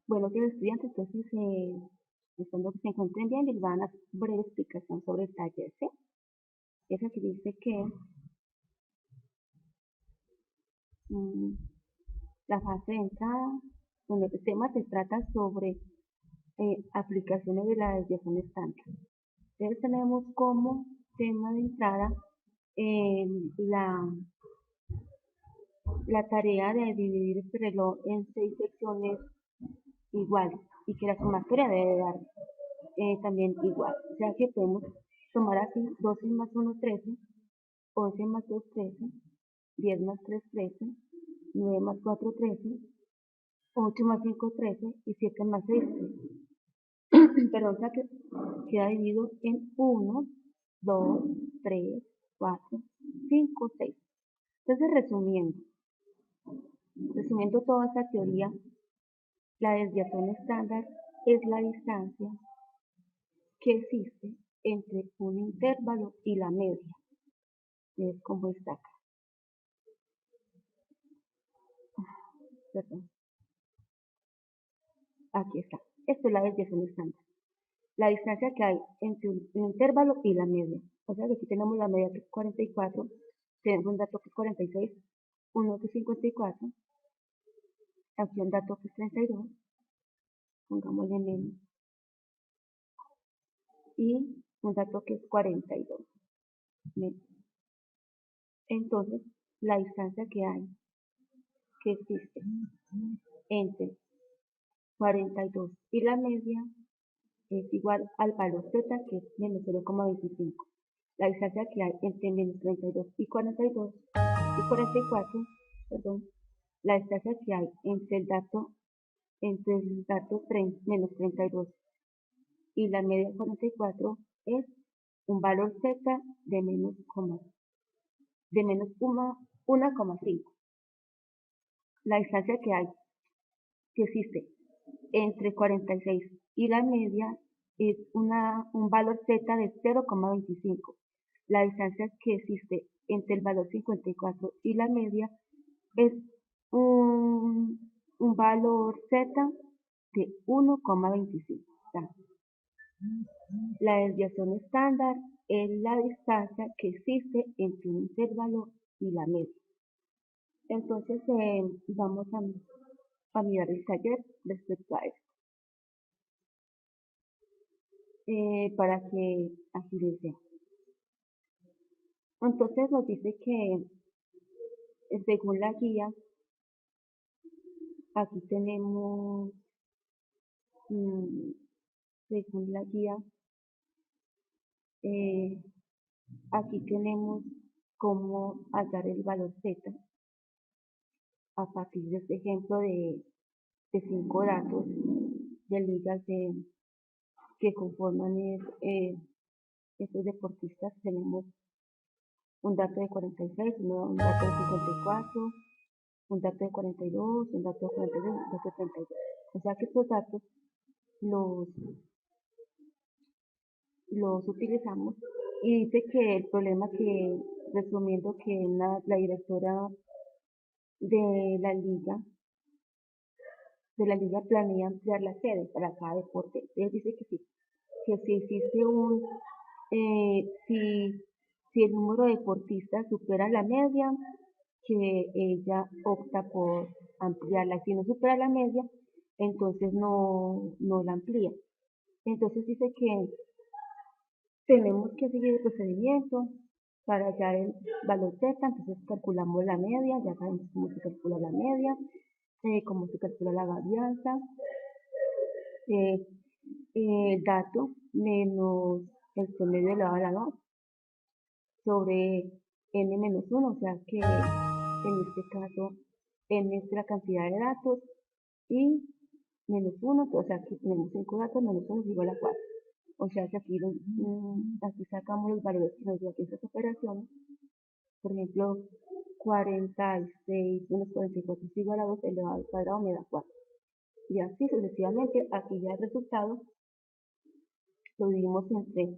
Bueno, que los estudiantes, entonces, estando que se encuentren bien, les van a dar breve explicación sobre el taller, ¿sí? Esa que dice que mm, la fase de entrada, donde el tema se trata sobre aplicaciones de la desviación estándar. Entonces tenemos como tema de entrada eh, la, la tarea de dividir este reloj en 6 secciones iguales y que la sumatoria debe dar también igual. O sea que podemos tomar así 12 más 1, 13, 11 más 2, 13, 10 más 3, 13, 9 más 4, 13, 8 más 5, 13 y 7 más 6, 13. Perdón, o sea que queda dividido en 1, 2, 3, 4, 5, 6. Entonces, resumiendo toda esta teoría, la desviación estándar es la distancia que existe entre un intervalo y la media, que es como está acá. Perdón, aquí está. Esto es la desviación estándar. La distancia que hay entre un intervalo y la media. O sea que aquí tenemos la media que es 44, tenemos un dato que es 46, uno que es 54, aquí un dato que es 32, pongámosle menos, y un dato que es 42. Entonces, la distancia que existe entre 42 y la media es igual al valor z, que es menos 0,25. La distancia que hay entre menos 32 y 42 y 44, perdón, la distancia que hay entre el dato menos 32 y la media 44 es un valor z de menos 1,5. La distancia que existe entre 46 y la media es un valor z de 0,25. La distancia que existe entre el valor 54 y la media es un valor z de 1,25. La desviación estándar es la distancia que existe entre un intervalo y la media. Entonces, vamos a mirar el taller respecto a esto, para que agilice. Entonces nos dice que según la guía, aquí tenemos, mm, según la guía, eh, aquí tenemos cómo hallar el valor z a partir de este ejemplo de 5 datos de ligas que conforman estos deportistas. Tenemos un dato de 46, un dato de 54, un dato de 42, un dato de 42, un dato de 32. O sea que estos datos los, los utilizamos y dice que el problema que, resumiendo, que la directora de la liga, planea ampliar la sede para cada deporte. Él dice que sí, que si existe si el número de deportistas supera la media, que ella opta por ampliarla. Si no supera la media, entonces no la amplía. Entonces dice que tenemos que seguir el procedimiento para hallar el valor z, entonces calculamos la media, ya sabemos cómo se calcula la media, cómo se calcula la varianza, eh, el dato menos el promedio elevado a la 2 sobre n-1, o sea que en este caso n es la cantidad de datos y menos 1, o sea que tenemos 5 datos, menos 1 es igual a 4. O sea que aquí sacamos los valores que nos dio aquí estas operaciones. Por ejemplo, 46 menos 44 es igual a 2 elevado al cuadrado me da 4. Y así sucesivamente, aquí ya el resultado lo dividimos entre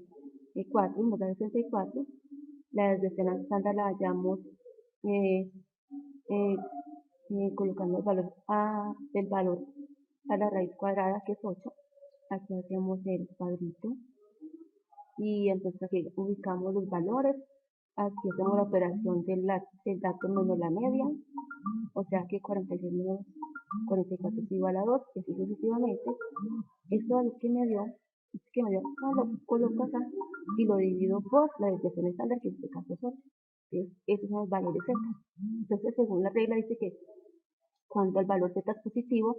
4 y nos da 64. La desviación estándar la hallamos eh, colocando el valor a la raíz cuadrada, que es 8. Aquí hacemos el cuadrito y entonces aquí ubicamos los valores. Aquí hacemos la operación del dato menos la media, o sea que 46 menos 44 es igual a 2, y así sucesivamente. Esto es lo que me dio, lo coloco acá y lo divido por la desviación estándar, que en este caso es 8. Entonces, esos son los valores z. Entonces, según la regla, dice que cuando el valor z es positivo,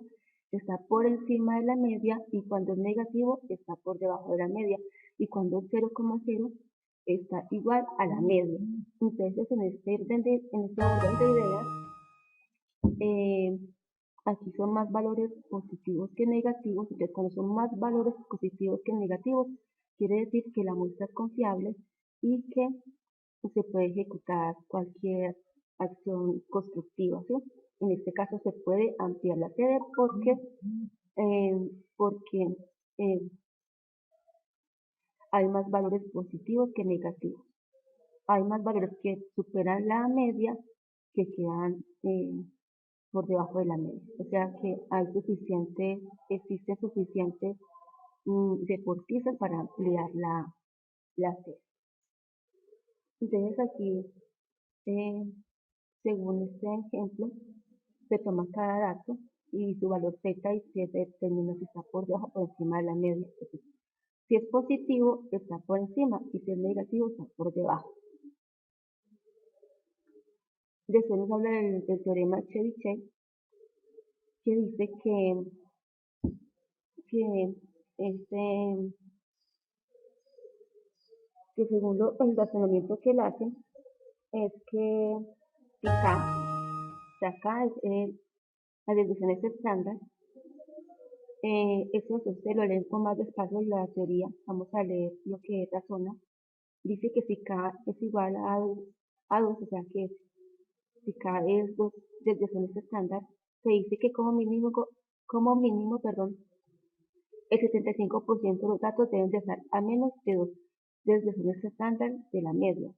está por encima de la media, y cuando es negativo, está por debajo de la media, y cuando es 0,0, está igual a la media. Entonces, en este orden de ideas, aquí son más valores positivos que negativos. Entonces, cuando son más valores positivos que negativos, quiere decir que la muestra es confiable y que se puede ejecutar cualquier acción constructiva, ¿sí? En este caso se puede ampliar la sede porque eh, hay más valores positivos que negativos. Hay más valores que superan la media que quedan por debajo de la media. O sea que existe suficiente deportistas para ampliar la sede. Entonces aquí, según este ejemplo, se toma cada dato y su valor z, y se determina si está por debajo o por encima de la media. Entonces, si es positivo, está por encima, y si es negativo, está por debajo. Después nos habla del teorema Chebyshev, que dice que según el razonamiento que él hace, es que si K es las desviaciones estándar. Eso se lo leen con más despacio en la teoría. Vamos a leer lo que razona. Dice que si K es igual a 2, o sea que si K es 2 desviaciones estándar, se dice que como mínimo, el 75% de los datos deben de estar a menos de 2 desviaciones estándar de la media.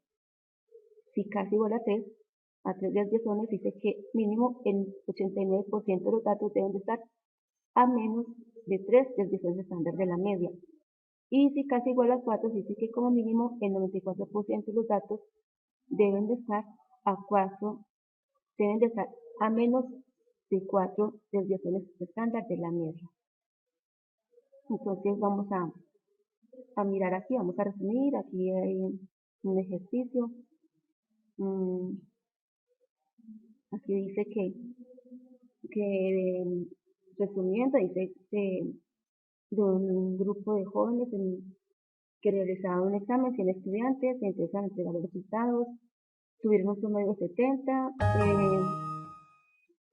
Si K es igual a 3 desviaciones, dice que mínimo el 89% de los datos deben de estar a menos de 3 desviaciones estándar de la media. Y si K es igual a 4, dice que como mínimo el 94% de los datos deben de estar a menos de 4 desviaciones estándar de la media. Entonces vamos a mirar aquí, vamos a resumir. Aquí hay un ejercicio. Aquí dice que resumiendo, dice de un grupo de jóvenes que realizaban un examen, 100 estudiantes, se empiezan a entregar los resultados, tuvieron un promedio de 70,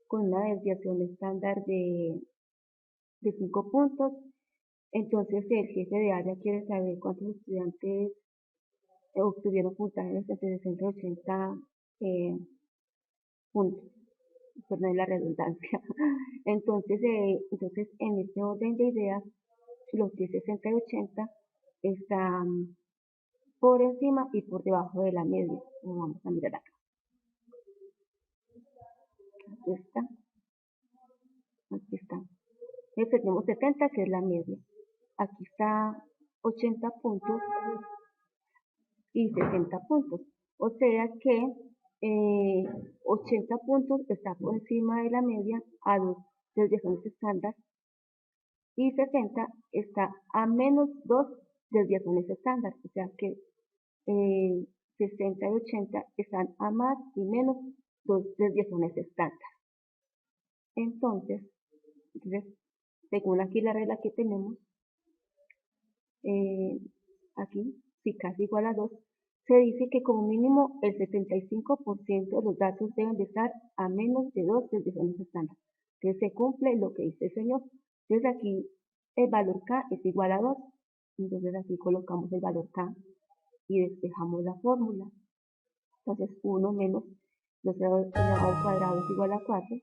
con una desviación estándar de 5 puntos. Entonces el jefe de área quiere saber cuántos estudiantes obtuvieron puntajes entre 60 y 80 puntos, perdón la redundancia. Entonces en este orden de ideas, los de 60 y 80 están por encima y por debajo de la media. Vamos a mirar acá. Aquí está. Tenemos 70, que es la media. Aquí está 80 puntos y 60 puntos. O sea que 80 puntos está por encima de la media a 2 desviaciones estándar, y 60 está a menos 2 desviaciones estándar. O sea que 60 y 80 están a más y menos 2 desviaciones estándar. Entonces, según aquí la regla que tenemos, aquí, si K es igual a 2, se dice que como mínimo el 75% de los datos deben de estar a menos de 2 desviaciones estándar. Entonces se cumple lo que dice el señor. Entonces aquí el valor K es igual a 2. Entonces aquí colocamos el valor K y despejamos la fórmula. Entonces 1 menos 2 elevado al cuadrado es igual a 4.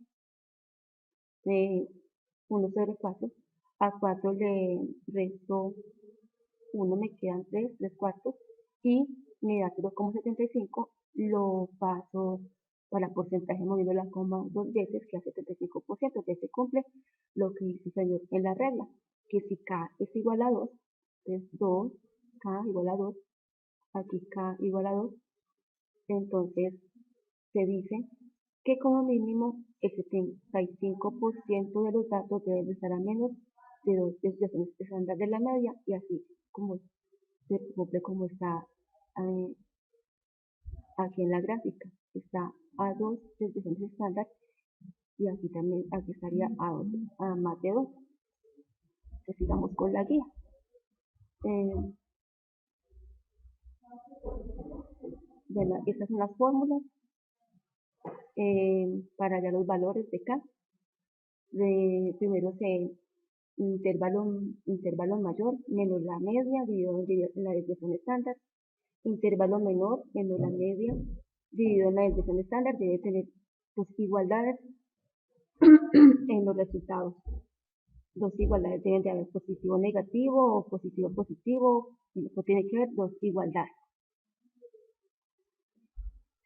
1 sobre 4. A 4 le resto 1, me quedan 3 cuartos, y mi dato como 75 lo paso para porcentaje moviendo la coma dos veces, que hace 75%, que se cumple lo que dice el señor en la regla, que si K es igual a 2, entonces 2K igual a 2, aquí K igual a 2, entonces se dice que como mínimo el 75% de los datos deben estar a menos de dos desviaciones estándar de la media, y así como se cumple como está eh, aquí en la gráfica. Está a dos desviaciones estándar, y aquí también, aquí estaría a más de 2. Entonces sigamos con la guía. Eh, bueno, estas son las fórmulas para hallar los valores de K. Primero se intervalo mayor menos la media dividido en la desviación estándar. Intervalo menor menos la media dividido en la desviación estándar debe tener dos igualdades en los resultados. Dos igualdades deben de haber positivo negativo o positivo positivo, eso tiene que haber dos igualdades.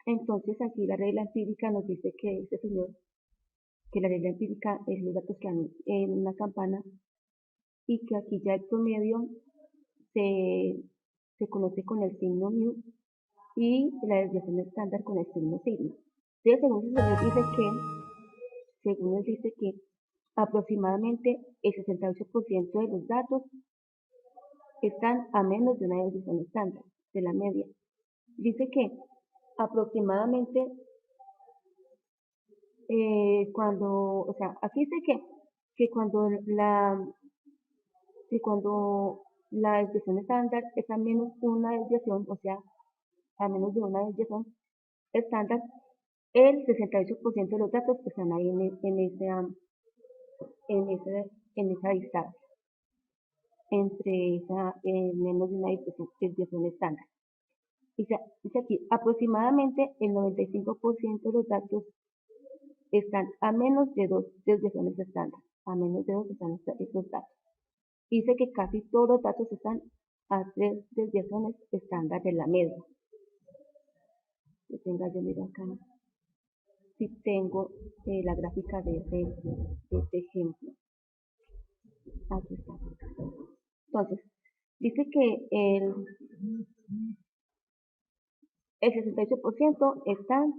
Entonces aquí la regla empírica nos dice que este señor, que la regla empírica es los datos que dan en una campana, y que aquí ya el promedio se conoce con el signo mu y la desviación estándar con el signo sigma. Entonces, según él dice que aproximadamente el 68% de los datos están a menos de una desviación estándar de la media. Dice que aproximadamente o sea, aquí dice que cuando la desviación estándar es a menos una desviación, o sea, a menos de una desviación estándar, el 68% de los datos están ahí en esa distancia, entre esa menos de una desviación estándar. Dice aquí, aproximadamente el 95% de los datos están a menos de dos desviaciones estándar. A menos de dos están estos datos. Dice que casi todos los datos están a tres desviaciones estándar de la media. Yo miro acá si tengo la gráfica de este ejemplo. Aquí está. Entonces, dice que el 68% están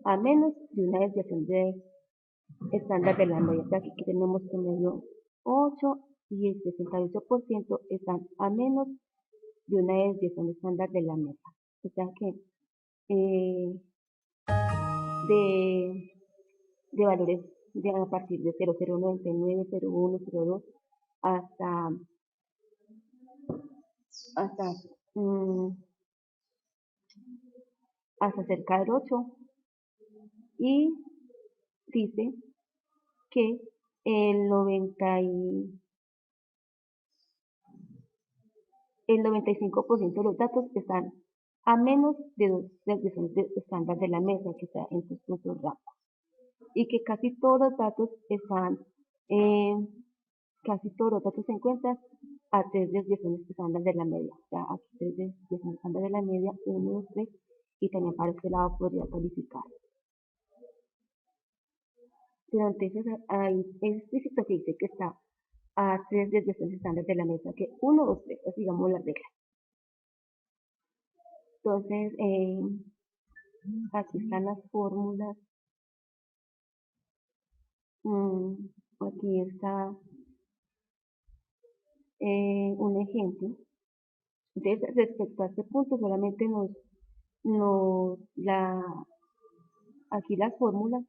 a menos de una desviación estándar de la media. Aquí tenemos promedio 8 y el 68% están a menos de una desviación estándar de la media. O sea que de valores a partir de 0,099, 0,1, 0,2 hasta hasta mm, hasta cerca del 8, y dice que el 95% de los datos están a menos de dos desviaciones estándar de la mesa, que está en sus puntos rangos, y que casi todos los datos se encuentran a tres desviaciones estándar de la media. O sea, aquí tres desviaciones estándar de la media, 1, 2, 3, y también para este lado podría calificar. Pero entonces ahí es explícito que dice que está a tres desviaciones estándar de la mesa, que 1, 2, 3, así digamos la regla. Entonces, aquí están las fórmulas. Aquí está un ejemplo. Entonces, respecto a este punto, solamente aquí las fórmulas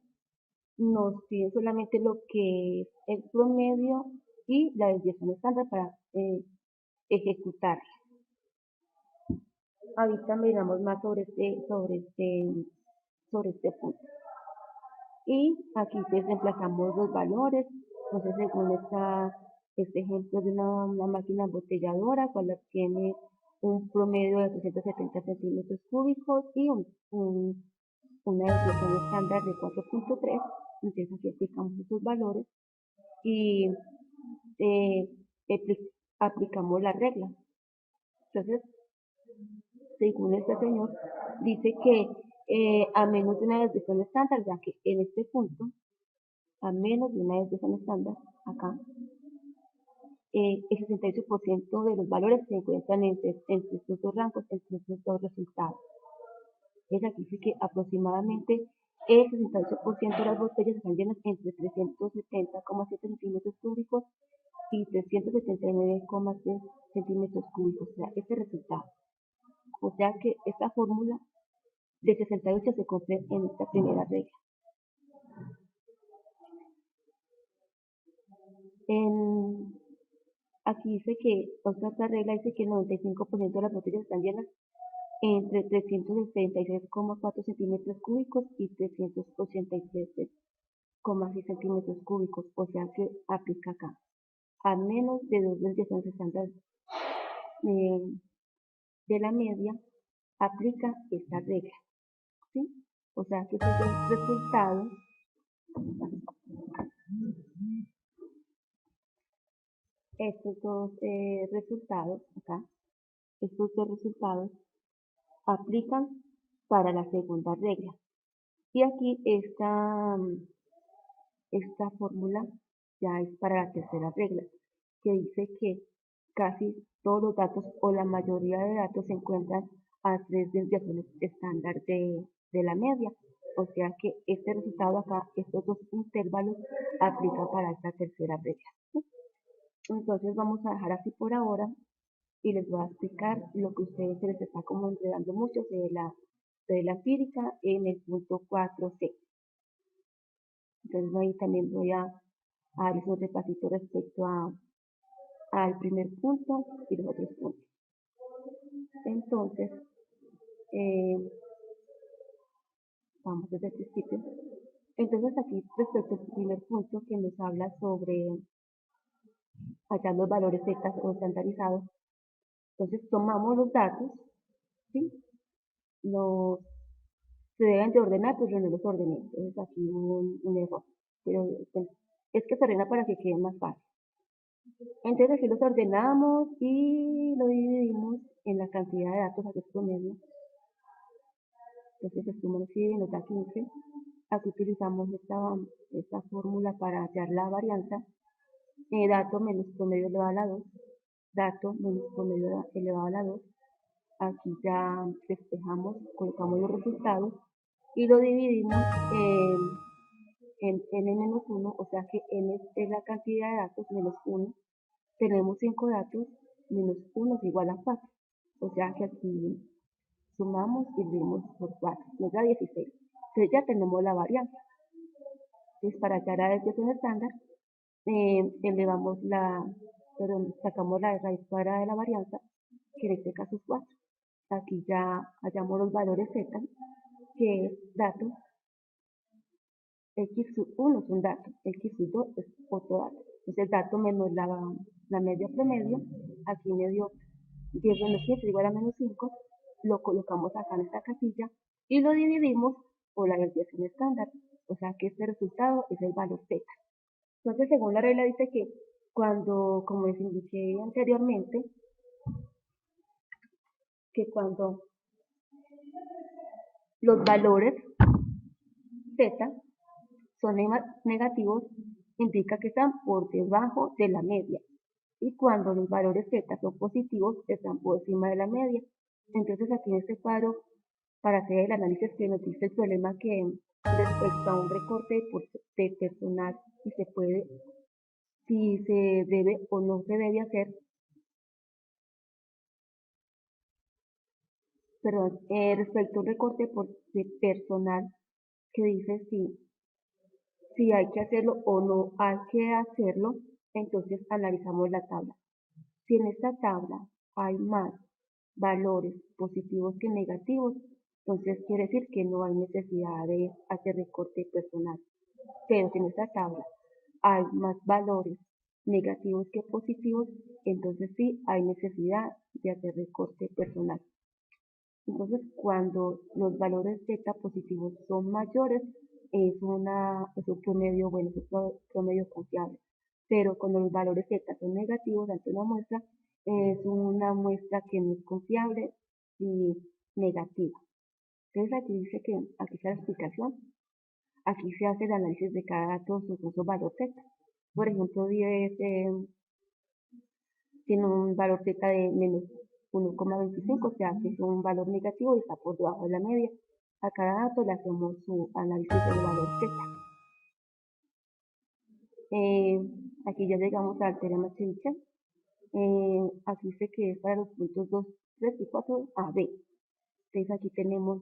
nos piden solamente lo que es el promedio y la desviación estándar para ejecutar. Ahorita miramos más sobre este punto. Y aquí pues reemplazamos los valores. Entonces, según este ejemplo de una máquina embotelladora, cual tiene un promedio de 370 centímetros cúbicos y una desviación estándar de 4.3, entonces aquí aplicamos esos valores y eh, aplicamos la regla. Entonces, según este señor, dice que a menos de una desviación estándar, ya que en este punto, a menos de una desviación estándar, acá, el 68% de los valores se encuentran entre estos dos rangos, entre estos dos resultados. Es aquí dice que aproximadamente el 68% de las botellas están llenas entre 370,7 centímetros cúbicos y 379,3 centímetros cúbicos, o sea, este resultado. O sea que esta fórmula de 68 se cumple en esta primera regla. Aquí dice que, otra regla dice que el 95% de las botellas están llenas entre 376,4 centímetros cúbicos y 383,6 centímetros cúbicos, o sea que aplica acá. A menos de dos desviaciones estándar de la media, aplica esta regla, ¿sí? O sea que estos dos resultados, acá, estos dos resultados aplican para la segunda regla. Y aquí esta fórmula ya es para la tercera regla, que dice que casi todos los datos o la mayoría de datos se encuentran a 3 desviaciones estándar de la media. O sea que este resultado acá, estos dos intervalos, aplican para esta tercera regla. Entonces vamos a dejar así por ahora y les voy a explicar lo que a ustedes se les está como enredando mucho de la empírica en el punto 4C. Entonces ahí también voy a darles un repasito respecto al primer punto y los otros puntos. Entonces, vamos desde el principio. Entonces aquí respecto al primer punto que nos habla sobre hallar los valores z o estandarizados. Entonces tomamos los datos, ¿sí? Se deben de ordenar, pero yo no los ordené. Entonces aquí hubo un error. Pero es que se ordena para que quede más fácil. Entonces aquí los ordenamos y lo dividimos en la cantidad de datos a que es promedio. Entonces se suman 7 y nos da 15. Aquí utilizamos esta fórmula para hallar la varianza. Dato menos promedio elevado a la 2. Dato menos promedio elevado a la 2. Aquí ya despejamos, colocamos los resultados y lo dividimos en n-1, o sea que n es la cantidad de datos menos 1. Tenemos 5 datos, menos 1 es igual a 4. O sea que aquí sumamos y dividimos por 4, nos da 16. Entonces ya tenemos la varianza. Entonces para hallar la desviación estándar, sacamos la raíz cuadrada de la varianza, que en este caso es 4. Aquí ya hallamos los valores z, que es dato, x1 es un dato, x2 es otro dato. Entonces el dato menos la media promedio, aquí me dio 10 menos 7 igual a menos 5, lo colocamos acá en esta casilla y lo dividimos por la desviación estándar. O sea que este resultado es el valor z. Entonces según la regla dice que cuando, como les indiqué anteriormente, que cuando los valores z son negativos, indica que están por debajo de la media. Y cuando los valores z son positivos, están por encima de la media. Entonces aquí en este cuadro, para hacer el análisis que nos dice el problema que respecto a un recorte de personal, si se debe o no se debe hacer, respecto a un recorte de personal que dice si hay que hacerlo o no hay que hacerlo, entonces analizamos la tabla. Si en esta tabla hay más valores positivos que negativos, entonces quiere decir que no hay necesidad de hacer recorte personal. Pero si en esta tabla hay más valores negativos que positivos, entonces sí hay necesidad de hacer recorte personal. Entonces, cuando los valores z positivos son mayores, es un promedio bueno, es un promedio confiable. Pero cuando los valores z son negativos ante una muestra, es una muestra que no es confiable y negativa. Entonces aquí dice que, aquí está la explicación, aquí se hace el análisis de cada dato según su valor Z. Por ejemplo, 10 tiene un valor Z de menos 1,25, o sea que es un valor negativo y está por debajo de la media. A cada dato le hacemos su análisis del valor Z. Aquí ya llegamos al teorema de Chebyshev. Aquí dice que es para los puntos 2, 3 y 4 a B. Entonces aquí tenemos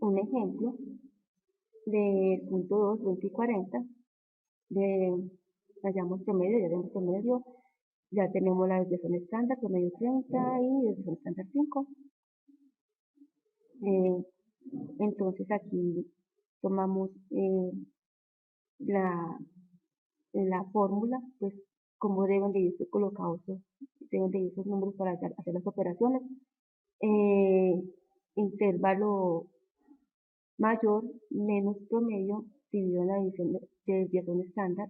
un ejemplo del punto 2, 20 y 40. Hallamos promedio, ya tenemos promedio, ya tenemos la desviación estándar, promedio 30 y desviación estándar 5. Entonces aquí tomamos la fórmula, pues como deben de irse colocados, deben de ir esos números para hacer las operaciones. Intervalo mayor menos promedio dividido en la división de desviación estándar.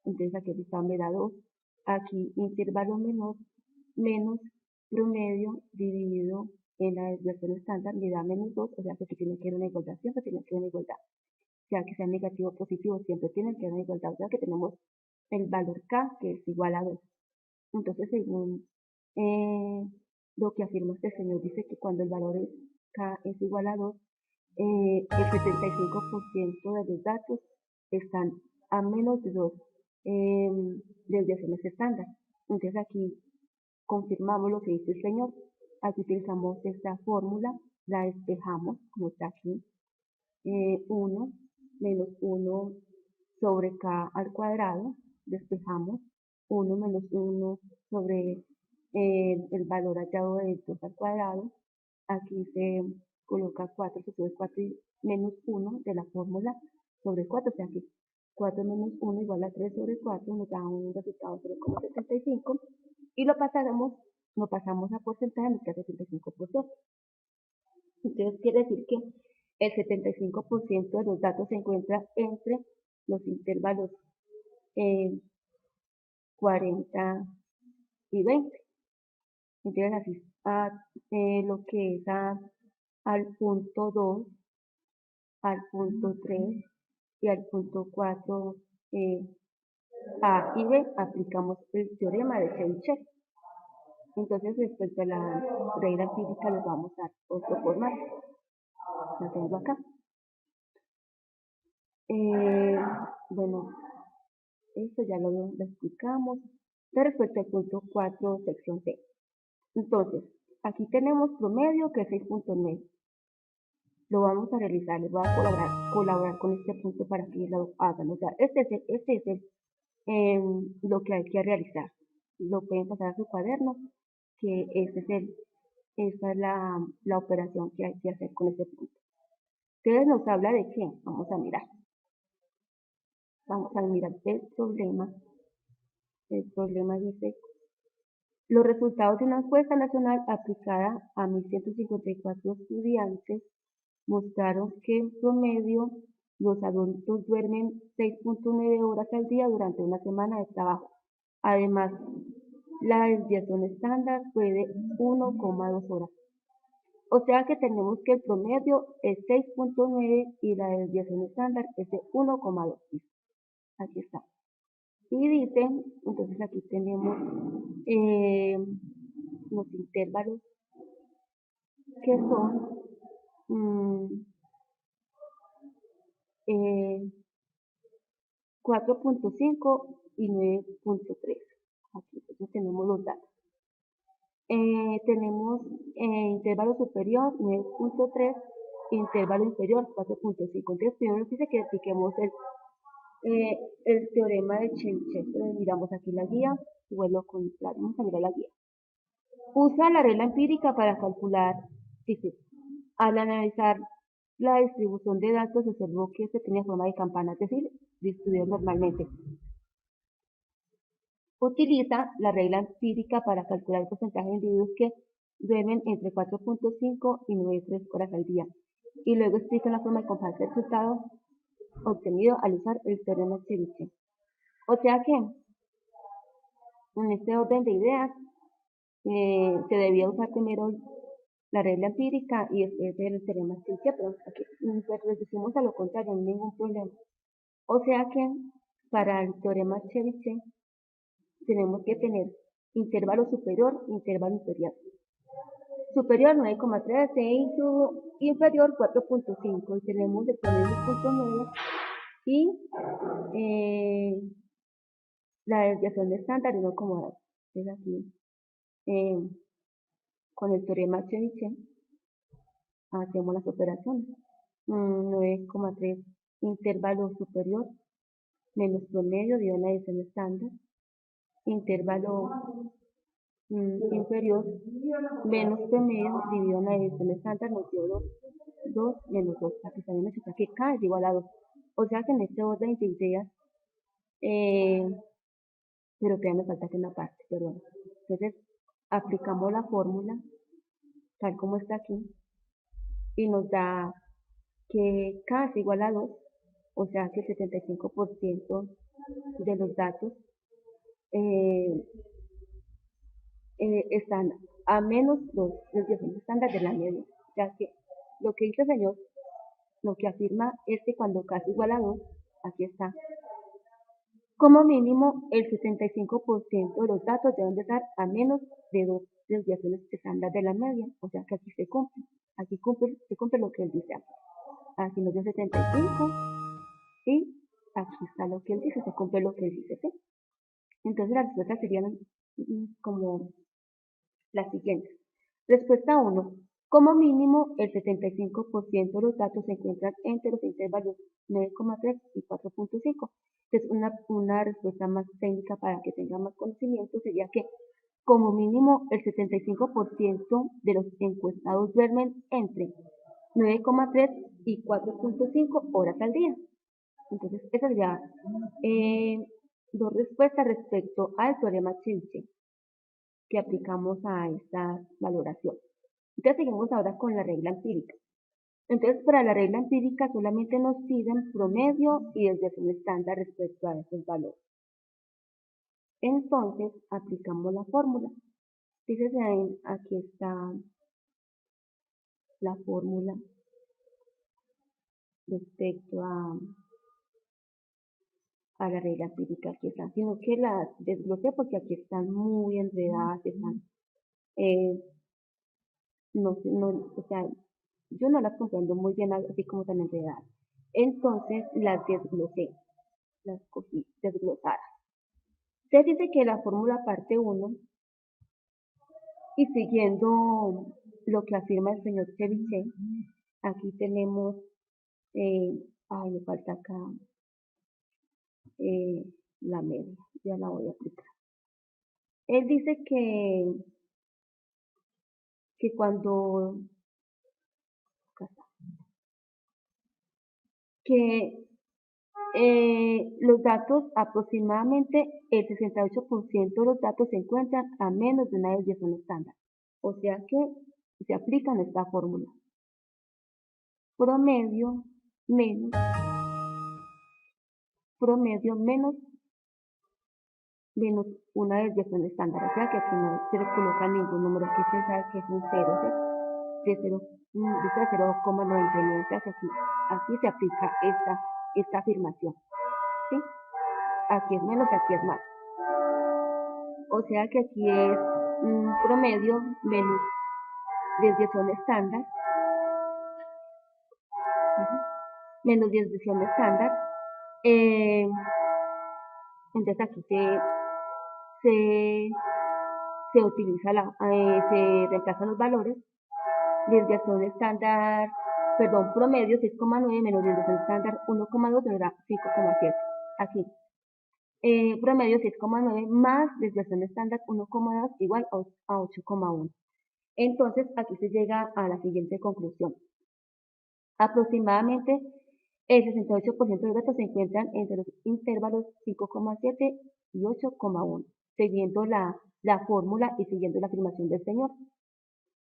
Entonces aquí está me da 2. Aquí intervalo menor menos promedio dividido en la desviación estándar me da menos 2, o sea que aquí tiene que haber una igualdad, siempre tiene que haber una igualdad. Ya que sea negativo o positivo, siempre tiene que haber una igualdad, o sea que tenemos el valor K que es igual a 2. Entonces, según lo que afirma este señor, dice que cuando el valor K es igual a 2, el 75% de los datos están a menos de 2 desviaciones estándar. Entonces aquí confirmamos lo que dice el señor. Aquí utilizamos esta fórmula, la despejamos, como está aquí. 1 menos 1 sobre K al cuadrado, despejamos. 1 menos 1 sobre el valor hallado de 2 al cuadrado. Aquí se coloca 4, se sube 4 y menos 1 de la fórmula sobre 4, o sea que 4 menos 1 igual a 3 sobre 4, nos da un resultado de 0,75 y lo pasamos a porcentaje, nos queda 75%. Entonces quiere decir que el 75% de los datos se encuentra entre los intervalos 40 y 20. Entonces así lo que es al punto 2, al punto 3 y al punto 4 A y B aplicamos el teorema de Chebyshev. Entonces respecto a la regla empírica les vamos a dar otro formato. La tengo acá. Bueno, esto ya lo explicamos. Respecto al punto 4, sección C. Entonces, aquí tenemos promedio que es 6.9. Lo vamos a realizar, les voy a colaborar con este punto para que lo hagan. O sea, este es lo que hay que realizar. Lo pueden pasar a su cuaderno, que esa es la operación que hay que hacer con este punto. Entonces nos habla de qué, vamos a mirar el problema. El problema dice, los resultados de una encuesta nacional aplicada a 1.154 estudiantes mostraron que en promedio los adultos duermen 6.9 horas al día durante una semana de trabajo. Además, la desviación estándar fue de 1,2 horas. O sea que tenemos que el promedio es 6.9 y la desviación estándar es de 1,2. Aquí está. Y dice, entonces aquí tenemos los intervalos que son 4.5 y 9.3. Aquí entonces tenemos los datos. Tenemos intervalo superior 9.3, intervalo inferior 4.5. Entonces primero nos dice que apliquemos el teorema de Chebyshev. Miramos aquí la guía, vuelvo con vamos a mirar la guía. Usa la regla empírica para calcular, dice, al analizar la distribución de datos se observó que se tenía forma de campana, es decir, distribuido normalmente. Utiliza la regla empírica para calcular el porcentaje de individuos que duermen entre 4.5 y 9.3 horas al día. Y luego explica la forma de comparar el resultado obtenido al usar el teorema de Chebyshev. O sea que, en este orden de ideas, se debía usar primero la regla empírica y después el teorema Chebyshev, pero aquí pues, reducimos a lo contrario, no hay ningún problema. O sea que para el teorema Chebyshev tenemos que tener intervalo superior, intervalo inferior. Superior 9,3 y su inferior 4,5 y tenemos el promedio 2,9 y la desviación de estándar 1,2. Entonces aquí con el teorema Chebyshev hacemos las operaciones. 9,3 intervalo superior menos promedio dividido en la desviación estándar, intervalo inferior menos promedio dividido en la desviación estándar nos dio 2 menos 2. Aquí también necesita que K es igual a 2. O sea que en este orden de ideas, pero todavía me falta que una parte, perdón. Entonces, aplicamos la fórmula tal como está aquí y nos da que K es igual a 2, o sea que el 75% de los datos están a menos 2 desviaciones estándar de la media. O sea que lo que dice el señor, lo que afirma es que cuando K es igual a 2, aquí está, como mínimo el 75% de los datos deben de estar a menos de 2 desviaciones estándar de la media. O sea que aquí se cumple, se cumple lo que él dice aquí. Aquí nos dio 75 y aquí está lo que él dice, se cumple lo que él dice, ¿sí? Entonces las respuestas serían como las siguientes. Respuesta 1. Como mínimo, el 75% de los datos se encuentran entre los intervalos 9,3 y 4,5. Entonces, una respuesta más técnica para que tengan más conocimiento sería que, como mínimo, el 75% de los encuestados duermen entre 9,3 y 4,5 horas al día. Entonces, esas serían dos respuestas respecto al teorema Chebyshev que aplicamos a esta valoración. Entonces seguimos ahora con la regla empírica. Entonces para la regla empírica solamente nos piden promedio y desviación estándar respecto a esos valores. Entonces aplicamos la fórmula. Fíjense ahí, aquí está la fórmula respecto a la regla empírica que está, sino que las desglosé porque aquí están muy enredadas, están, o sea, yo no las comprendo muy bien así como tan enredadas. Entonces las desglosé, las cogí desglosadas. Se dice que la fórmula parte 1 y siguiendo lo que afirma el señor Chebyshev, aquí tenemos, me falta acá la media, ya la voy a aplicar. Él dice que cuando, que los datos, aproximadamente el 68% de los datos se encuentran a menos de una desviación estándar. O sea que se aplican esta fórmula. Promedio menos una desviación estándar. O sea que aquí no se le coloca ningún número. Aquí se sabe que es un 0, ¿sí? De 0,99. O sea que aquí se aplica esta afirmación. ¿Sí? Aquí es menos, aquí es más. O sea que aquí es un promedio menos desviación estándar, menos desviación estándar. Entonces aquí se utiliza se reemplazan los valores. Desviación estándar, perdón, promedio 6,9 menos desviación estándar 1,2 me da 5,7. Aquí. Promedio 6,9 más desviación estándar 1,2 igual a 8,1. Entonces aquí se llega a la siguiente conclusión. Aproximadamente el 68% de los datos se encuentran entre los intervalos 5,7 y 8,1, siguiendo la fórmula y siguiendo la afirmación del señor.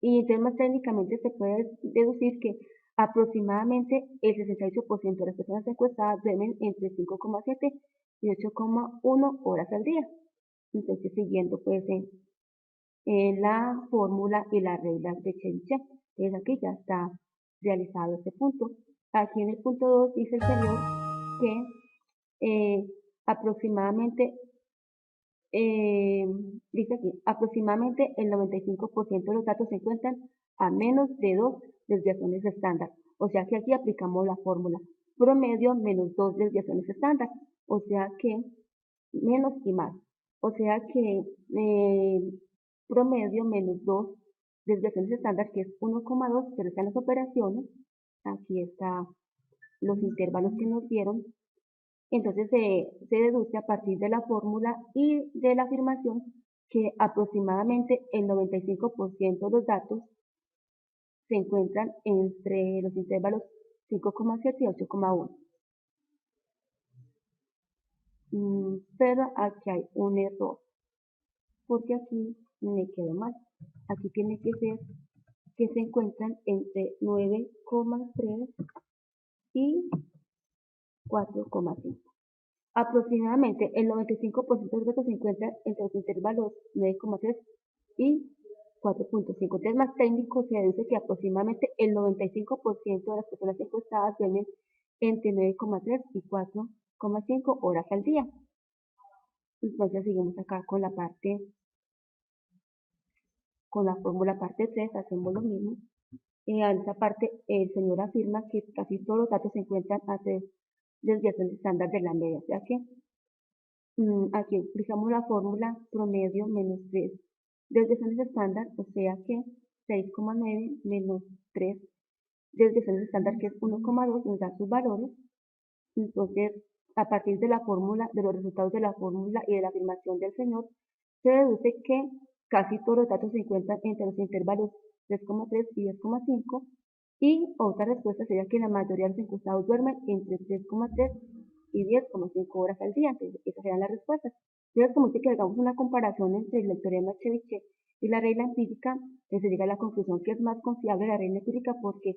Y entonces más técnicamente se puede deducir que aproximadamente el 68% de las personas encuestadas duermen entre 5,7 y 8,1 horas al día. Entonces siguiendo pues en la fórmula y las reglas de Chebyshev. Entonces aquí ya está realizado este punto. Aquí en el punto 2 dice el señor que aproximadamente, eh, dice aquí, aproximadamente el 95% de los datos se encuentran a menos de 2 desviaciones estándar. O sea que aquí aplicamos la fórmula promedio menos 2 desviaciones estándar. O sea que menos y más. O sea que promedio menos 2 desviaciones estándar, que es 1,2, pero están las operaciones. Aquí están los intervalos que nos dieron. Entonces se deduce a partir de la fórmula y de la afirmación que aproximadamente el 95% de los datos se encuentran entre los intervalos 5,7 y 8,1. Pero aquí hay un error, porque aquí me quedó mal. Aquí tiene que ser que se encuentran entre 9,3 y 4,5. Aproximadamente el 95% de los datos se encuentra entre los intervalos 9,3 y 4,5. Entonces, más técnico, se deduce que aproximadamente el 95% de las personas encuestadas duermen entre 9,3 y 4,5 horas al día. Entonces, seguimos acá con la parte, con la fórmula parte 3, hacemos lo mismo. En esta parte, el señor afirma que casi todos los datos se encuentran a 3 desviaciones estándar de la media, o sea que aquí aplicamos la fórmula promedio menos 3 desviaciones estándar, o sea que 6,9 menos 3 desviaciones estándar, que es 1,2, nos da sus valores. Entonces, a partir de la fórmula, de los resultados de la fórmula y de la afirmación del señor, se deduce que casi todos los datos se encuentran entre los intervalos 3,3 y 10,5. Y otra respuesta sería que la mayoría de los encuestados duermen entre 3,3 y 10,5 horas al día. Entonces, esas serían las respuestas. Entonces, como si que hagamos una comparación entre el teorema de Chebyshev y la regla empírica, se llega a la conclusión que es más confiable la regla empírica, porque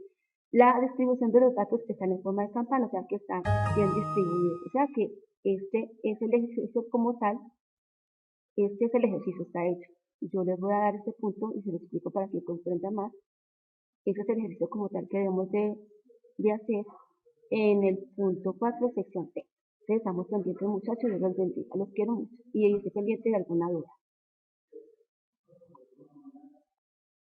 la distribución de los datos están en forma de campana, o sea que están bien distribuidos. O sea que este es el ejercicio como tal, este es el ejercicio, está hecho. Yo les voy a dar este punto y se lo explico para que comprendan más. Ese es el ejercicio como tal que debemos de hacer en el punto 4, sección C. Entonces estamos pendientes, muchachos, yo los bendiga, los quiero mucho y estoy pendiente de alguna duda.